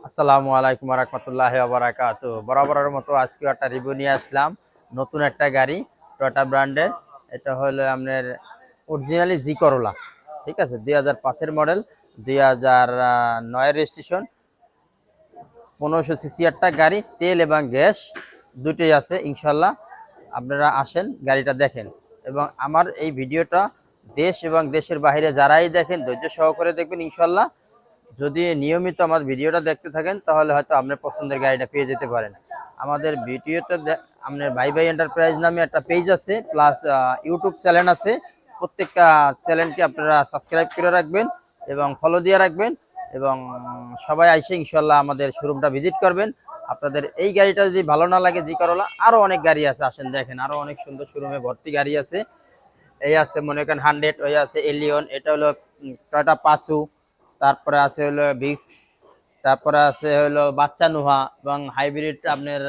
আসসালামু আলাইকুম রহমতুল্লাহ বারাকাতু। বরাবরের মতো আজকে একটা রিভিউ নিয়ে আসলাম নতুন একটা গাড়ি টয়োটা ব্র্যান্ডের। এটা হলো আপনার অরিজিনালি জি করোলা, ঠিক আছে, 2005-এর মডেল, 2009 রেজিস্ট্রেশন, 1500 সিসি একটা গাড়ি, তেল এবং গ্যাস দুটোই আছে ইনশাল্লাহ। আপনারা আসেন, গাড়িটা দেখেন এবং আমার এই ভিডিওটা দেশ এবং দেশের বাইরে যারাই দেখেন ধৈর্য সহকারে দেখবেন ইনশাল্লাহ। যদি নিয়মিত আমার ভিডিওটা দেখতে থাকেন তাহলে হয়তো আপনার পছন্দের গাড়িটা পেয়ে যেতে পারেন। আমাদের ভিডিওতে আপনার ভাই ভাই এন্টারপ্রাইজ নামে একটা পেজ আছে, প্লাস ইউটিউব চ্যানেল আছে। প্রত্যেকটা চ্যানেলটি আপনারা সাবস্ক্রাইব করে রাখবেন এবং ফলো দিয়ে রাখবেন এবং সবাই আইসে ইনশাল্লাহ আমাদের শোরুমটা ভিজিট করবেন। আপনাদের এই গাড়িটা যদি ভালো না লাগে জি করোলা, আরও অনেক গাড়ি আছে, আসেন দেখেন, আরও অনেক সুন্দর শোরুমে ভর্তি গাড়ি আছে। এই আছে মনে করেন 100, ওই আছে এলিয়ন, এটা হলো টয়োটা পাচু, তারপরে আছে হলো ভিক্স, তারপরে আছে হলো বাচ্চা নোহা এবং হাইব্রিড আপনার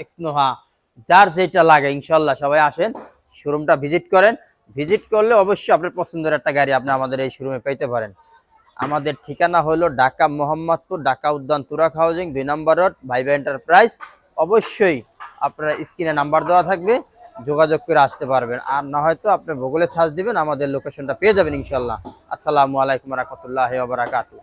এক্স নোহা। যার যেটা লাগে ইনশাল্লাহ সবাই আসেন, শোরুমটা ভিজিট করেন। ভিজিট করলে অবশ্যই আপনার পছন্দের একটা গাড়ি আপনি আমাদের এই শোরুমে পেতে পারেন। আমাদের ঠিকানা হলো ঢাকা মোহাম্মদপুর, ঢাকা উদ্যান তুরাক হাউজিং 2 নম্বর রোড, ভাইবা এন্টারপ্রাইজ। অবশ্যই আপনার স্ক্রিনে নাম্বার দেওয়া থাকবে, যোগাযোগ করে আসতে পারবেন। আর না হয়তো আপনি গুগলে সার্চ দিবেন, আমাদের লোকেশনটা পেয়ে যাবেন ইনশাল্লাহ। আসসালামু আলাইকুম রহমতুল্লাহ বারাকাতু।